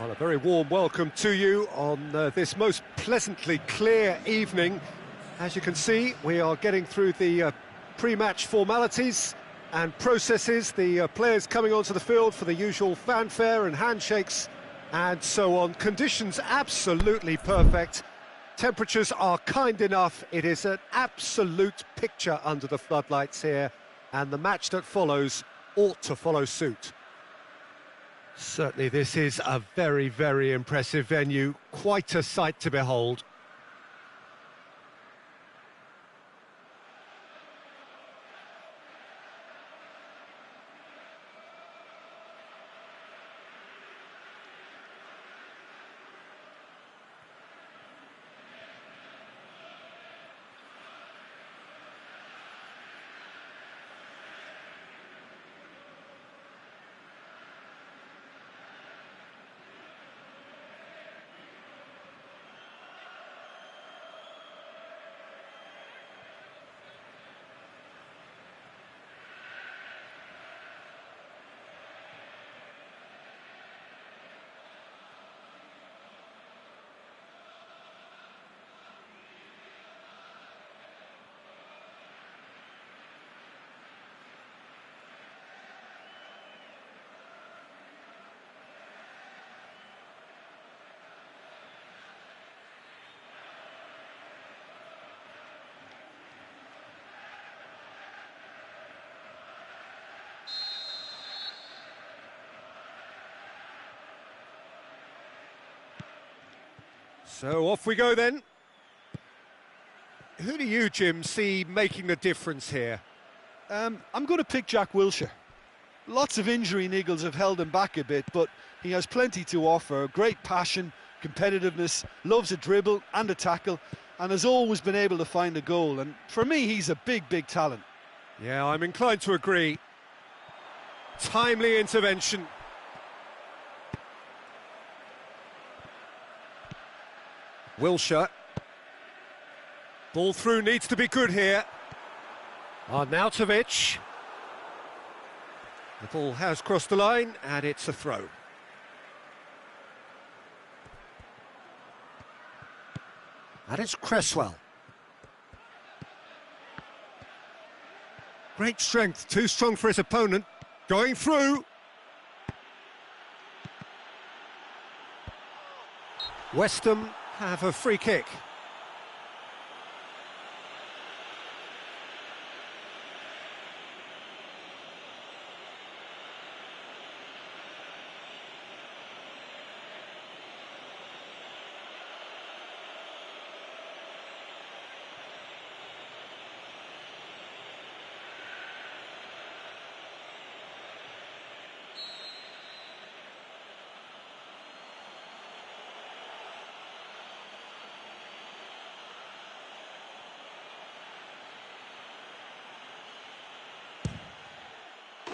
Well, a very warm welcome to you on this most pleasantly clear evening. As you can see, we are getting through the pre-match formalities and processes, the players coming onto the field for the usual fanfare and handshakes and so on. Conditions absolutely perfect. Temperatures are kind enough. It is an absolute picture under the floodlights here, and the match that follows ought to follow suit. Certainly this is a very, very impressive venue, quite a sight to behold. So off we go then. Who do you, Jim, see making the difference here? I'm going to pick Jack Wilshere. Lots of injury niggles have held him back a bit, but he has plenty to offer. Great passion, competitiveness, loves a dribble and a tackle, and has always been able to find a goal. And for me, he's a big, big talent. Yeah, I'm inclined to agree. Timely intervention. Wilshere. Ball through needs to be good here. Arnautovic. The ball has crossed the line and it's a throw. And it's Cresswell. Great strength, too strong for his opponent. Going through. West Ham have a free kick.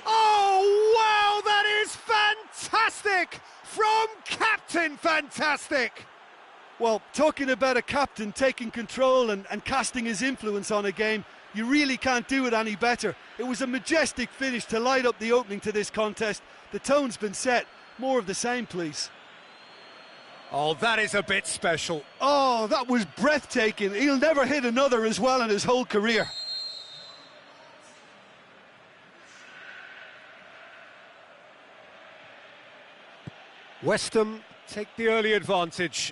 Oh, wow, that is fantastic! From Captain Fantastic! Well, talking about a captain taking control and casting his influence on a game, you really can't do it any better. It was a majestic finish to light up the opening to this contest. The tone's been set. More of the same, please. Oh, that is a bit special. Oh, that was breathtaking. He'll never hit another as well in his whole career. West Ham take the early advantage.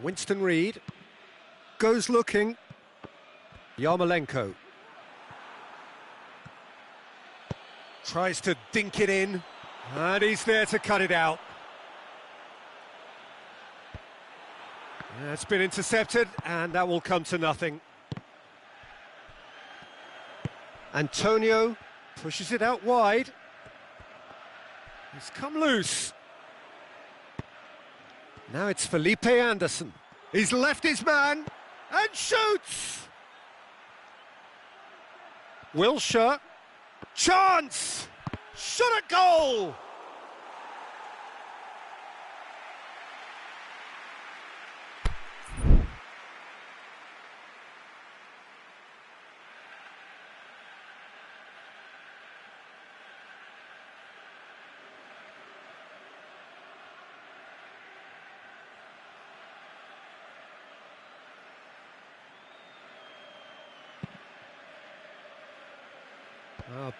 Winston Reid goes looking. Yarmolenko tries to dink it in, and he's there to cut it out. It's been intercepted, and that will come to nothing. Antonio pushes it out wide. He's come loose. Now it's Felipe Anderson. He's left his man and shoots! Wilshere. Chance! Shot a goal!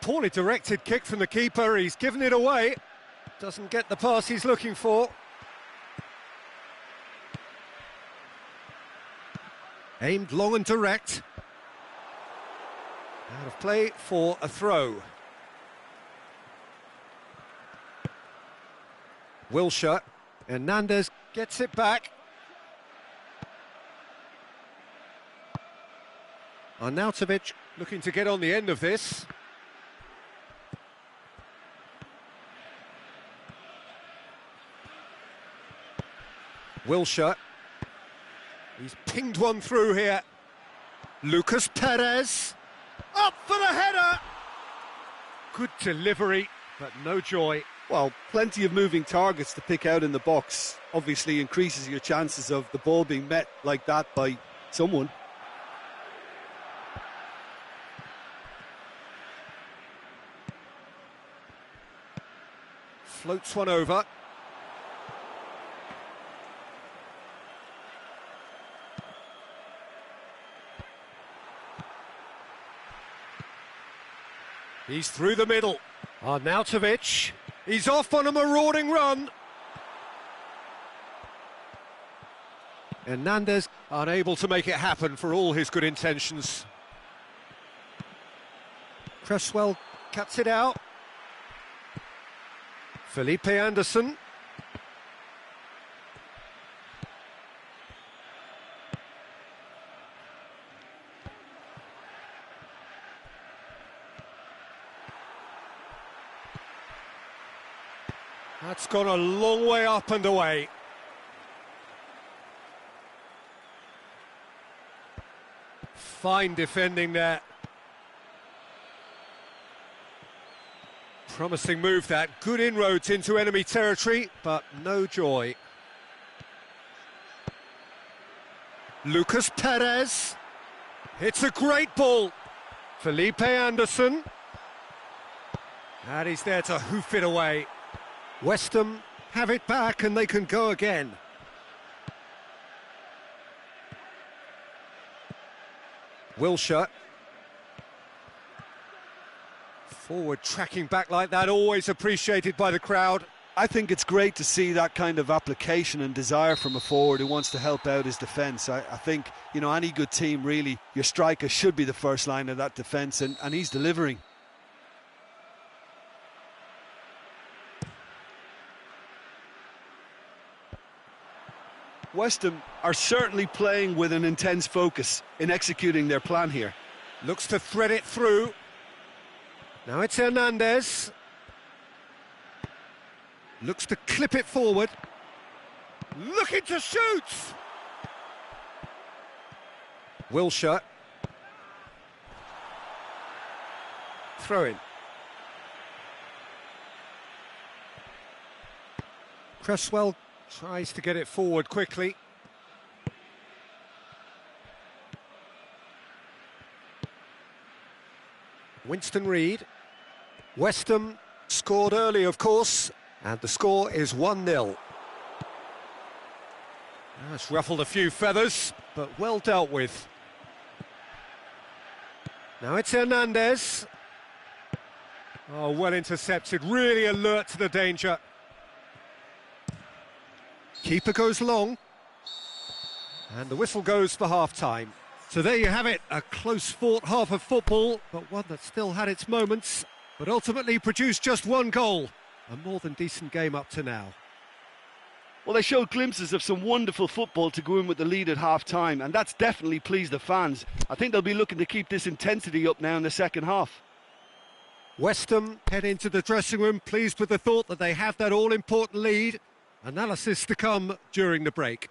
Poorly directed kick from the keeper, he's given it away. Doesn't get the pass he's looking for. Aimed long and direct. Out of play for a throw. Wilshere. Hernandez gets it back. Arnautovic looking to get on the end of this. Wilshere. He's pinged one through here. Lucas Perez. Up for the header! Good delivery, but no joy. Well, plenty of moving targets to pick out in the box. Obviously increases your chances of the ball being met like that by someone. Floats one over. He's through the middle. Arnautovic. He's off on a marauding run. Hernandez unable to make it happen for all his good intentions. Cresswell cuts it out. Felipe Anderson. That's gone a long way up and away. Fine defending there. Promising move that. Good inroads into enemy territory, but no joy. Lucas Perez. It's a great ball. Felipe Anderson. And he's there to hoof it away. West Ham have it back and they can go again. Wilshere. Forward tracking back like that, always appreciated by the crowd. I think it's great to see that kind of application and desire from a forward who wants to help out his defence. I think, you know, any good team really, your striker should be the first line of that defence, and he's delivering. West Ham are certainly playing with an intense focus in executing their plan here. Looks to thread it through. Now it's Hernandez. Looks to clip it forward. Looking to shoot! Wilshere. Throw in. Cresswell tries to get it forward quickly. Winston Reid. West Ham scored early, of course, and the score is 1-0. That's ruffled a few feathers, but well dealt with. Now it's Hernandez. Oh, well intercepted, really alert to the danger. Keeper goes long, and the whistle goes for half-time. So there you have it, a close-fought half of football, but one that still had its moments, but ultimately produced just one goal. A more than decent game up to now. Well, they showed glimpses of some wonderful football to go in with the lead at half-time, and that's definitely pleased the fans. I think they'll be looking to keep this intensity up now in the second half. West Ham head into the dressing room pleased with the thought that they have that all-important lead. Analysis to come during the break.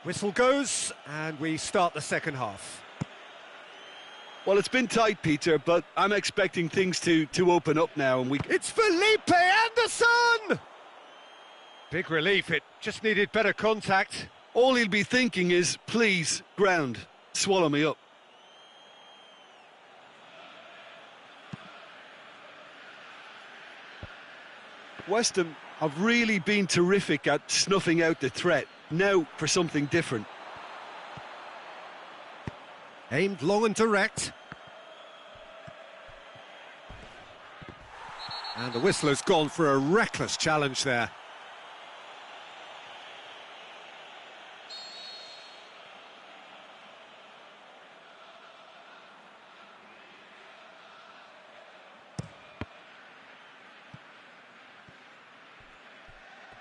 Whistle goes, and we start the second half. Well, it's been tight, Peter, but I'm expecting things to open up now. And It's Felipe Anderson! Big relief, it just needed better contact. All he'll be thinking is, please, ground, swallow me up. West Ham have really been terrific at snuffing out the threat. Now for something different. Aimed long and direct. And the whistler's gone for a reckless challenge there.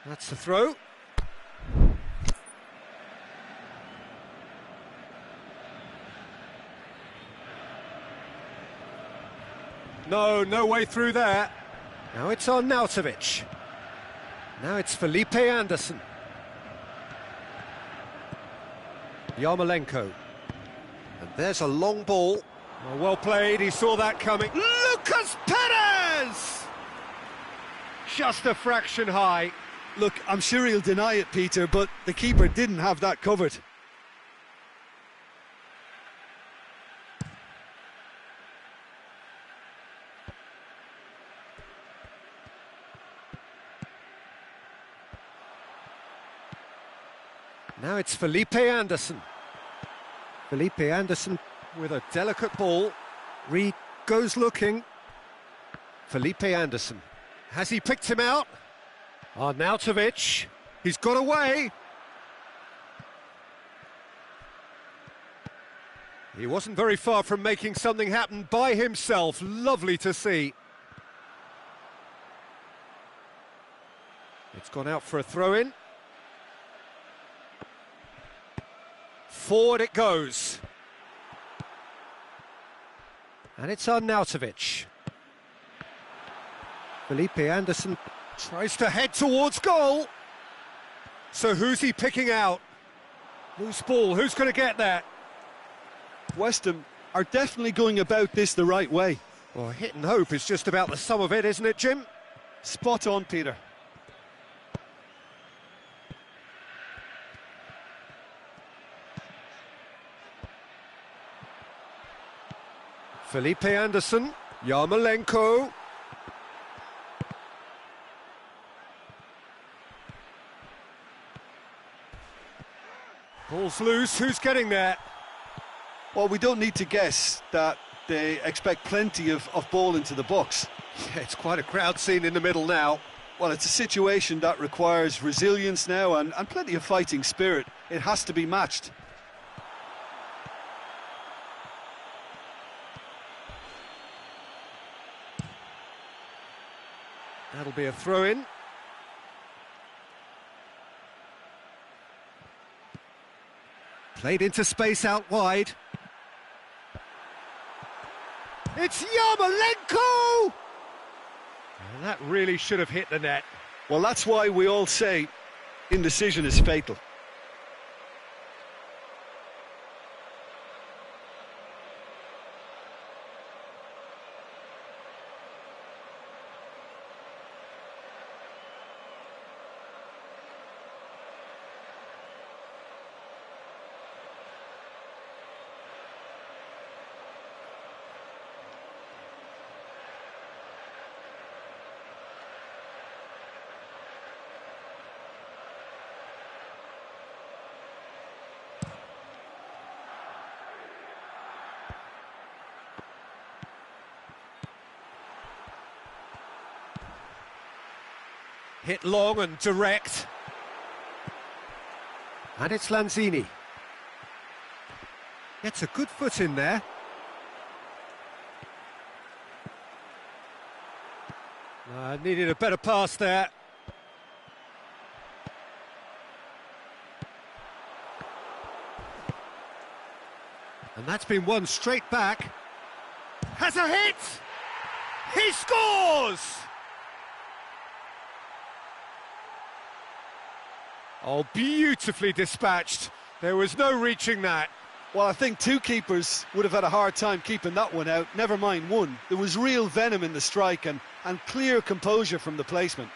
That's the throw. No way through there. Now it's on Arnautovic. Now it's Felipe Anderson. Yarmolenko. And there's a long ball. Oh, well played, he saw that coming. Lucas Perez! Just a fraction high. Look, I'm sure he'll deny it, Peter, but the keeper didn't have that covered. Now it's Felipe Anderson. Felipe Anderson with a delicate ball. Reed goes looking. Felipe Anderson. Has he picked him out? Arnautovic. He's got away. He wasn't very far from making something happen by himself. Lovely to see. It's gone out for a throw-in. Forward it goes. And it's Arnautovic. Felipe Anderson tries to head towards goal. So who's he picking out? Loose ball, who's going to get that? West Ham are definitely going about this the right way. Well, hit and hope is just about the sum of it, isn't it, Jim? Spot on, Peter. Felipe Anderson, Yarmolenko. Ball's loose, who's getting there? Well, we don't need to guess that they expect plenty of ball into the box. Yeah, it's quite a crowd scene in the middle now. Well, it's a situation that requires resilience now and plenty of fighting spirit. It has to be matched. That'll be a throw-in. Played into space out wide. It's Yarmolenko! And that really should have hit the net. Well, that's why we all say indecision is fatal. Hit long and direct. And it's Lanzini. Gets a good foot in there. Needed a better pass there. And that's been won straight back. Has a hit! He scores! Oh, beautifully dispatched. There was no reaching that. Well, I think two keepers would have had a hard time keeping that one out, never mind one. There was real venom in the strike and clear composure from the placement.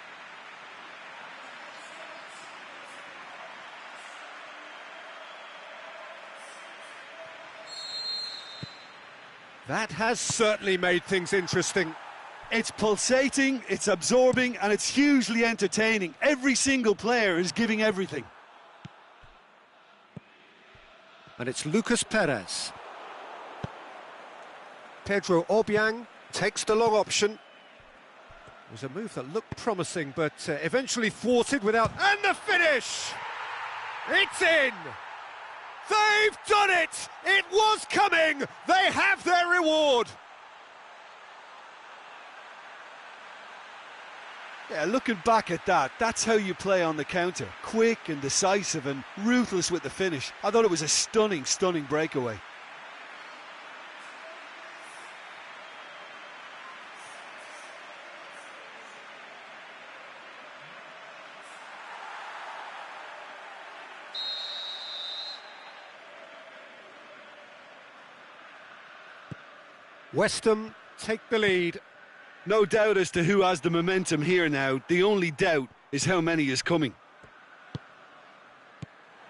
That has certainly made things interesting. It's pulsating, it's absorbing, and it's hugely entertaining. Every single player is giving everything. And it's Lucas Perez. Pedro Obiang takes the long option. It was a move that looked promising, but eventually thwarted without... And the finish! It's in! They've done it! It was coming! They have their reward! Yeah, looking back at that, that's how you play on the counter. Quick and decisive and ruthless with the finish. I thought it was a stunning, stunning breakaway. West Ham take the lead. No doubt as to who has the momentum here now. The only doubt is how many is coming.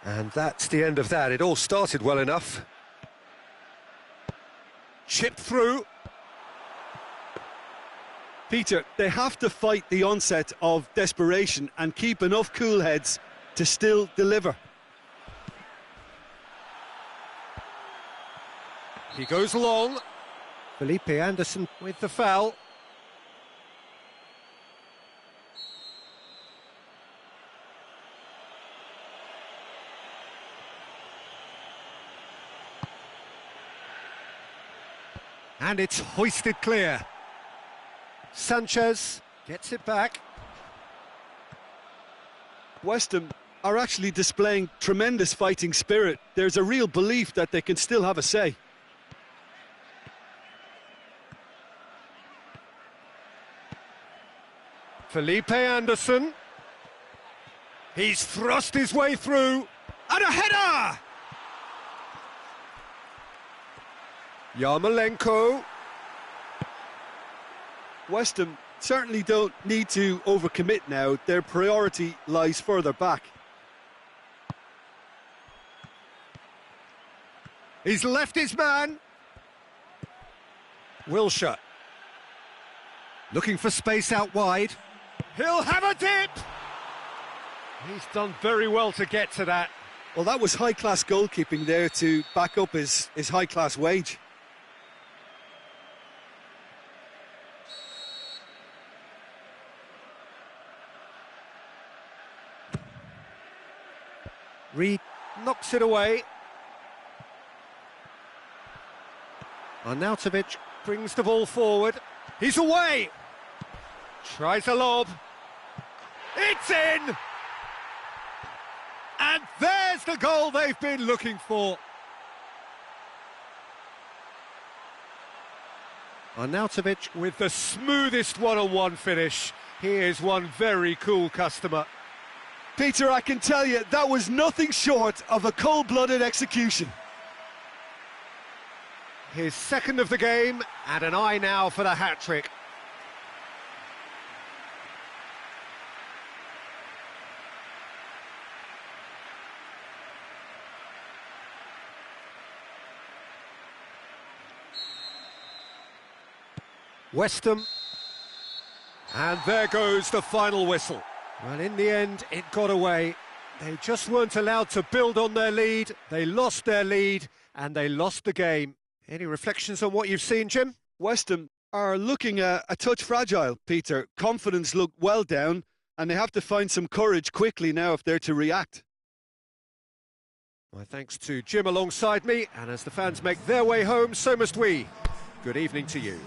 And that's the end of that. It all started well enough. Chipped through. Peter, they have to fight the onset of desperation and keep enough cool heads to still deliver. He goes long. Felipe Anderson with the foul. And it's hoisted clear. Sanchez gets it back. West Ham are actually displaying tremendous fighting spirit. There's a real belief that they can still have a say. Felipe Anderson. He's thrust his way through. And a header! Yarmolenko. West Ham certainly don't need to overcommit now. Their priority lies further back. He's left his man. Wilshere. Looking for space out wide. He'll have a dip! He's done very well to get to that. Well, that was high-class goalkeeping there to back up his high-class wage. Reed knocks it away. Arnautovic brings the ball forward. He's away! Tries a lob. It's in! And there's the goal they've been looking for. Arnautovic with the smoothest one-on-one finish. He is one very cool customer. Peter, I can tell you, that was nothing short of a cold-blooded execution. His second of the game, and an eye now for the hat-trick. West Ham. And there goes the final whistle. Well, in the end, it got away. They just weren't allowed to build on their lead. They lost their lead, and they lost the game. Any reflections on what you've seen, Jim? West Ham are looking a touch fragile, Peter. Confidence looked well down, and they have to find some courage quickly now if they're to react. My thanks to Jim alongside me, and as the fans make their way home, so must we. Good evening to you.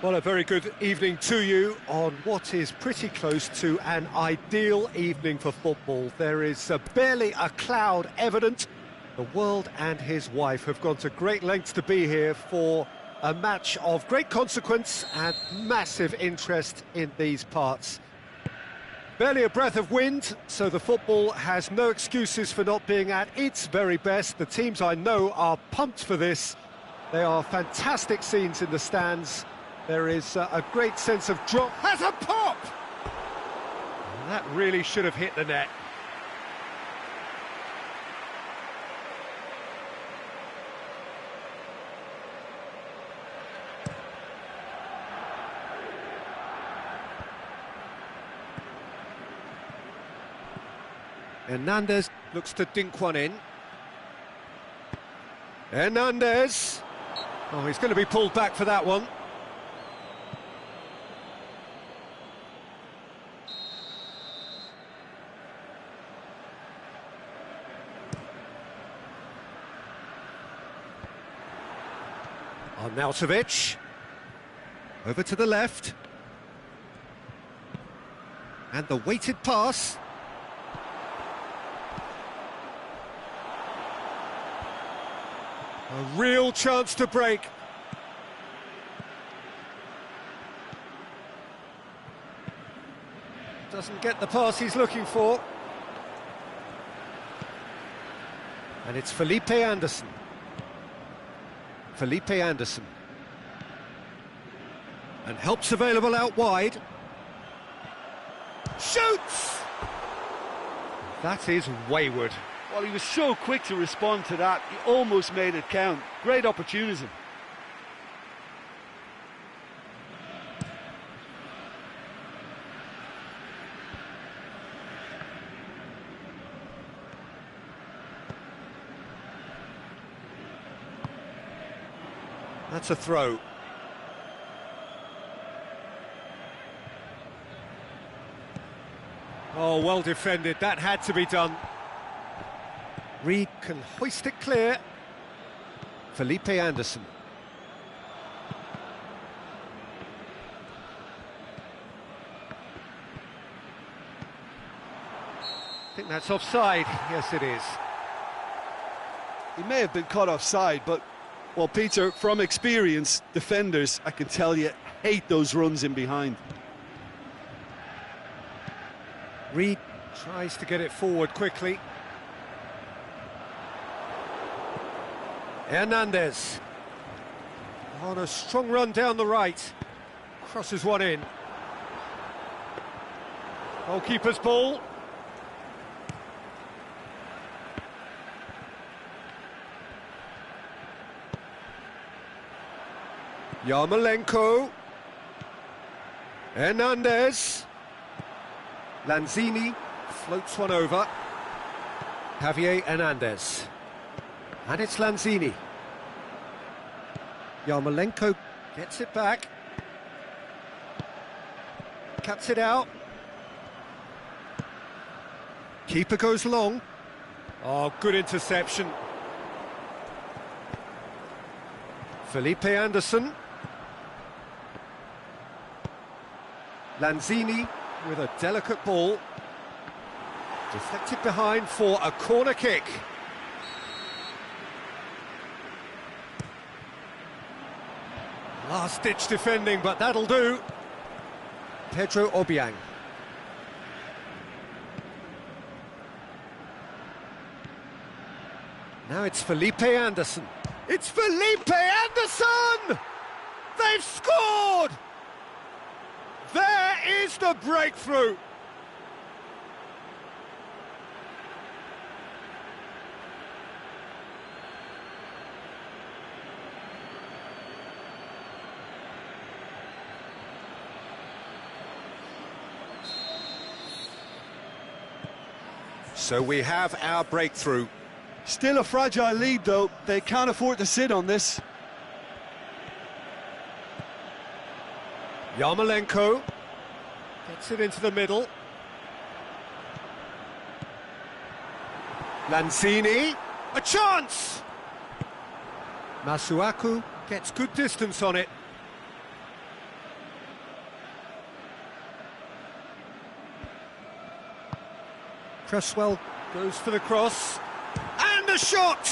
Well, a very good evening to you on what is pretty close to an ideal evening for football. There is barely a cloud evident. The world and his wife have gone to great lengths to be here for a match of great consequence and massive interest in these parts. Barely a breath of wind, so the football has no excuses for not being at its very best. The teams I know are pumped for this. They are fantastic scenes in the stands. There is a great sense of drop. Has a pop! That really should have hit the net. Hernandez looks to dink one in. Hernandez. Oh, he's going to be pulled back for that one. Arnautovic. Over to the left. And the weighted pass. A real chance to break. Doesn't get the pass he's looking for. And it's Felipe Anderson. Felipe Anderson. And help's available out wide. Shoots! That is wayward. Well, he was so quick to respond to that, he almost made it count. Great opportunism. That's a throw. Oh, well defended. That had to be done. Reed can hoist it clear. Felipe Anderson. I think that's offside. Yes, it is. He may have been caught offside, but, well, Peter, from experience, defenders, I can tell you, hate those runs in behind. Reed tries to get it forward quickly. Hernandez. On a strong run down the right. Crosses one in. Goalkeeper's ball. Yarmolenko. Hernandez. Lanzini floats one over. Javier Hernandez. And it's Lanzini. Yarmolenko gets it back. Cuts it out. Keeper goes long. Oh, good interception. Felipe Anderson. Lanzini with a delicate ball. Deflected behind for a corner kick. Last-ditch defending, but that'll do. Pedro Obiang. Now it's Felipe Anderson. It's Felipe Anderson! They've scored! There is the breakthrough! So we have our breakthrough. Still a fragile lead, though. They can't afford to sit on this. Yarmolenko gets it into the middle. Lanzini, a chance! Masuaku gets good distance on it. Cresswell goes for the cross, and the shot!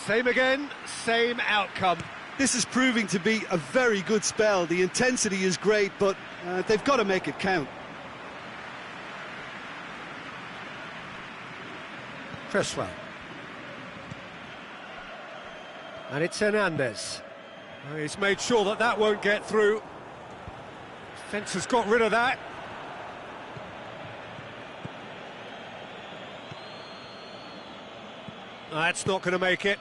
Same again, same outcome. This is proving to be a very good spell. The intensity is great, but they've got to make it count. Cresswell. And it's Hernandez. He's made sure that that won't get through. Defence has got rid of that. That's not going to make it.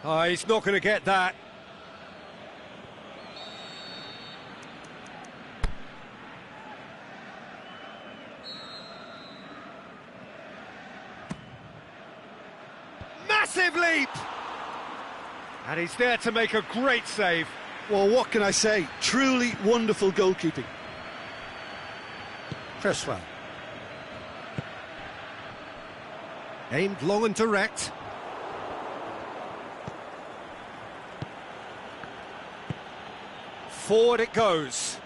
He's not going to get that. Massive leap! And he's there to make a great save. Well, what can I say? Truly wonderful goalkeeping. Cresswell. Aimed long and direct. Forward it goes.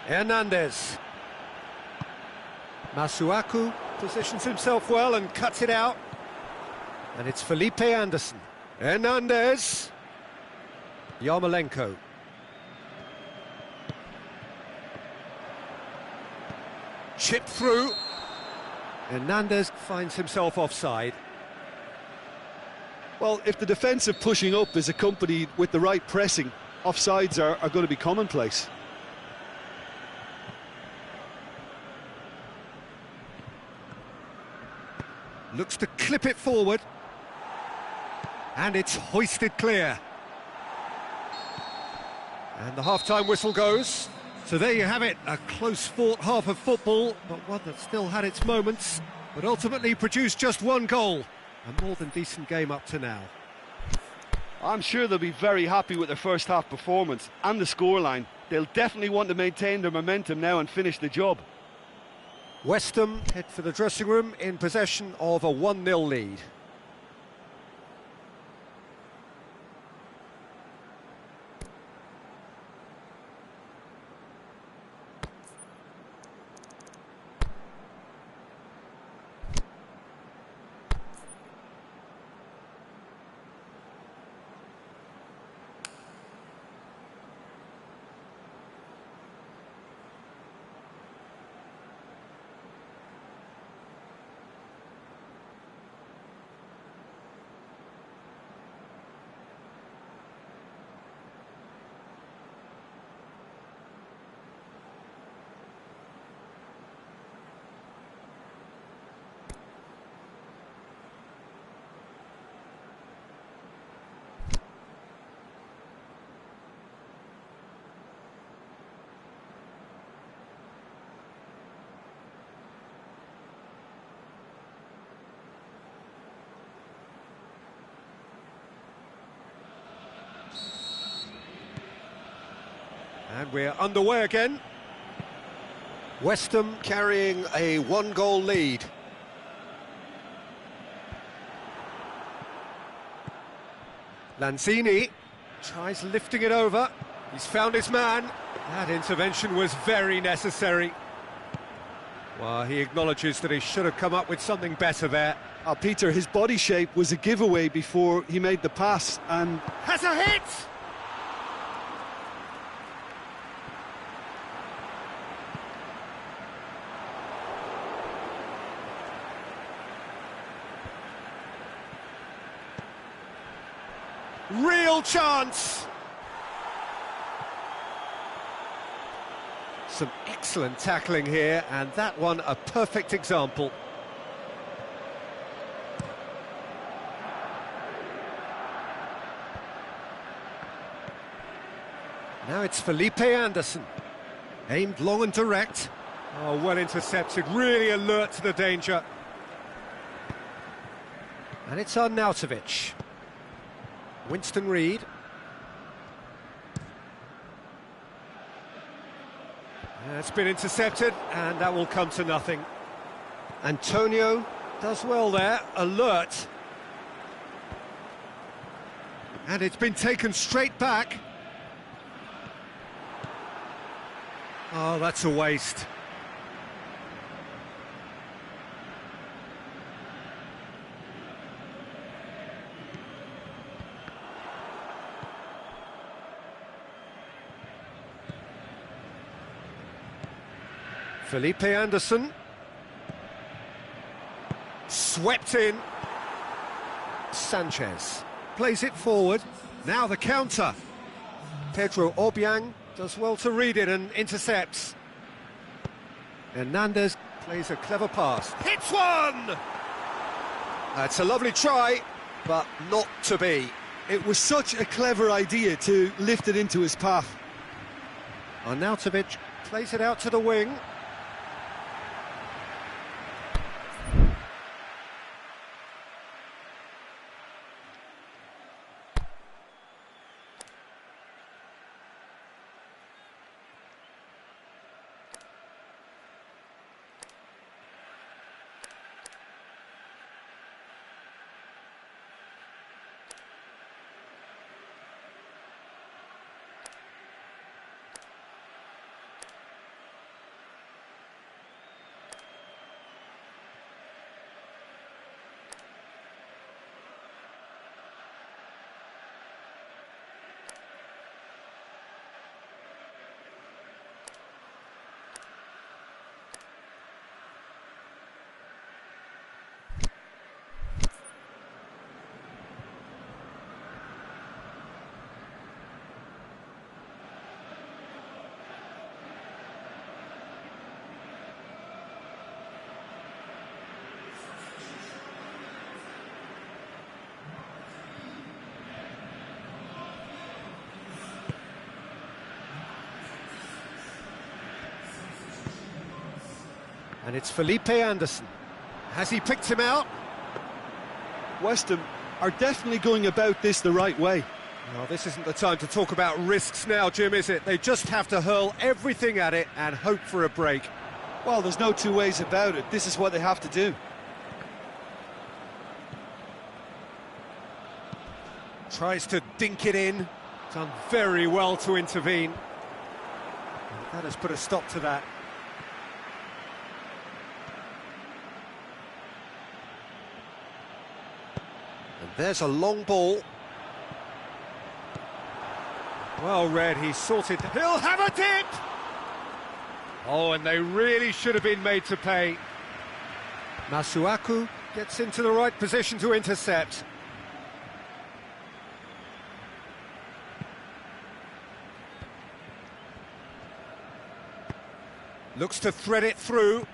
Hernandez. Masuaku positions himself well and cuts it out. And it's Felipe Anderson. Hernandez. Yarmolenko. Chip through. Hernandez finds himself offside. Well, if the defensive pushing up is accompanied with the right pressing, offsides are going to be commonplace. Looks to clip it forward. And it's hoisted clear. And the half-time whistle goes. So there you have it, a close-fought half of football, but one that still had its moments, but ultimately produced just one goal. A more than decent game up to now. I'm sure they'll be very happy with their first half performance and the scoreline. They'll definitely want to maintain their momentum now and finish the job. West Ham head for the dressing room in possession of a 1-0 lead. And we're underway again. West Ham carrying a 1-goal lead. Lanzini tries lifting it over. He's found his man. That intervention was very necessary. Well, he acknowledges that he should have come up with something better there. Peter, his body shape was a giveaway before he made the pass and... Has a hit! Real chance! Some excellent tackling here, and that one a perfect example. Now it's Felipe Anderson. Aimed long and direct. Oh, well intercepted, really alert to the danger. And it's Arnautovic. Winston Reid. It's been intercepted, and that will come to nothing. Antonio does well there, alert. And it's been taken straight back. Oh, that's a waste. Felipe Anderson. Swept in. Sanchez plays it forward. Now the counter. Pedro Obiang does well to read it and intercepts. Hernandez plays a clever pass. Hits one! That's a lovely try, but not to be. It was such a clever idea to lift it into his path. Arnautovic plays it out to the wing. And it's Felipe Anderson. Has he picked him out? West Ham are definitely going about this the right way. Well, this isn't the time to talk about risks now, Jim, is it? They just have to hurl everything at it and hope for a break. Well, there's no two ways about it. This is what they have to do. Tries to dink it in. Done very well to intervene. And that has put a stop to that. And there's a long ball. Well read, he's sorted. He'll have a dip! Oh, and they really should have been made to pay. Masuaku gets into the right position to intercept. Looks to thread it through.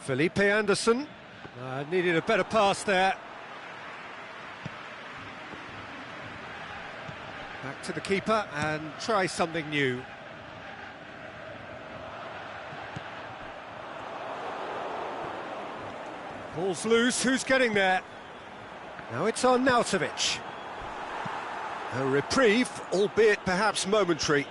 Felipe Anderson needed a better pass there. Back to the keeper and try something new. Ball's loose, who's getting there? Now it's Arnautovic. A reprieve, albeit perhaps momentary.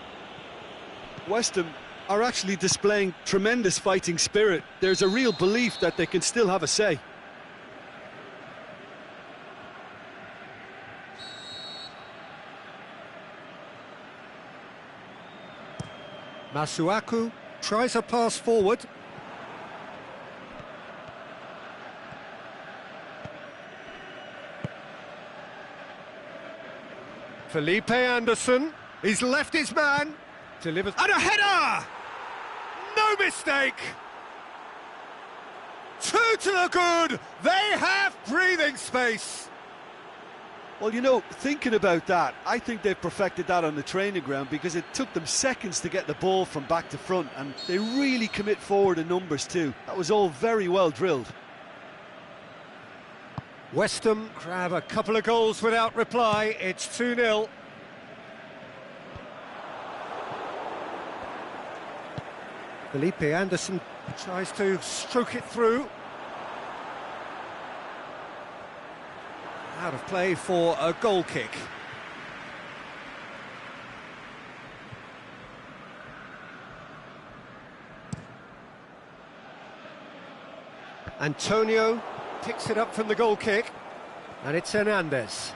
West Ham are actually displaying tremendous fighting spirit. There's a real belief that they can still have a say. Masuaku tries a pass forward. Felipe Anderson, he's left his man, delivers, and a header! No mistake! Two to the good, they have breathing space! Well, you know, thinking about that, I think they've perfected that on the training ground, because it took them seconds to get the ball from back to front, and they really commit forward in numbers too. That was all very well drilled. West Ham grab a couple of goals without reply. It's 2-0. Felipe Anderson tries to stroke it through. Out of play for a goal kick. Antonio picks it up from the goal kick, and it's Hernandez.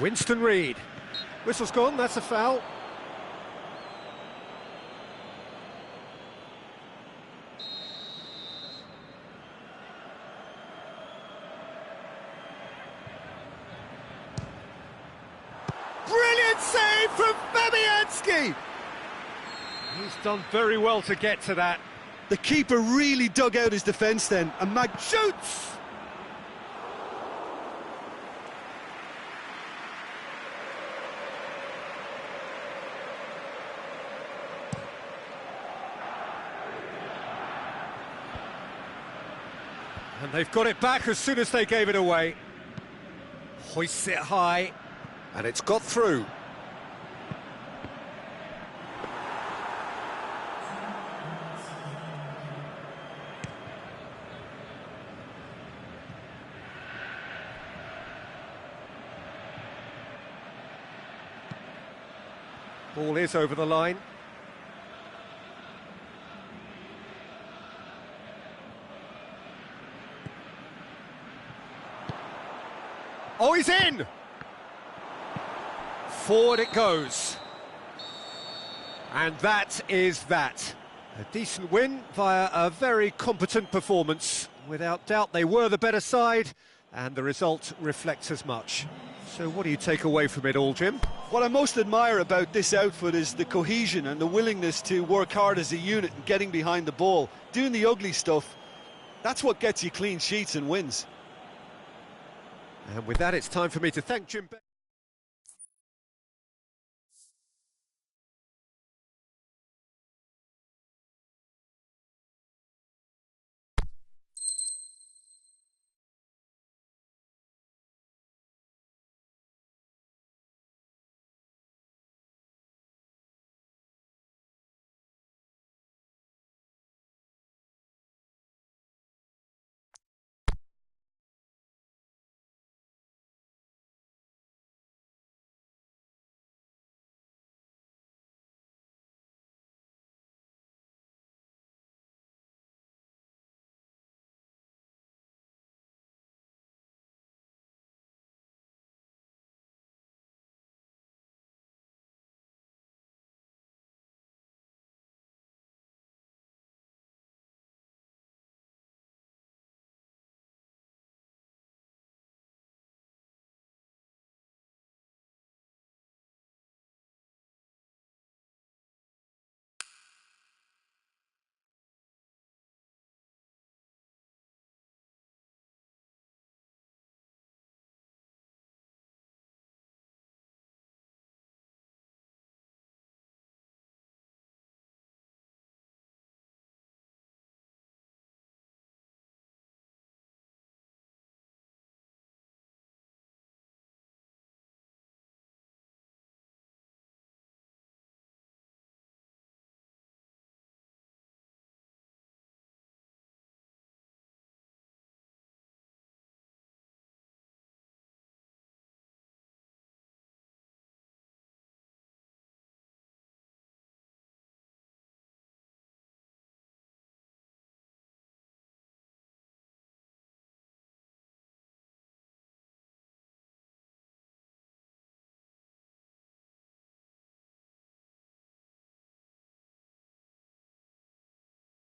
Winston Reid. Whistle's gone, that's a foul. Brilliant save from Fabianski! He's done very well to get to that. The keeper really dug out his defence then, and Mag Shoots! And they've got it back as soon as they gave it away. Hoists it high, and it's got through. Ball is over the line. Oh, he's in! Forward it goes. And that is that. A decent win via a very competent performance. Without doubt, they were the better side, and the result reflects as much. So what do you take away from it all, Jim? What I most admire about this outfit is the cohesion and the willingness to work hard as a unit and getting behind the ball. Doing the ugly stuff, that's what gets you clean sheets and wins. And with that, it's time for me to thank Jim.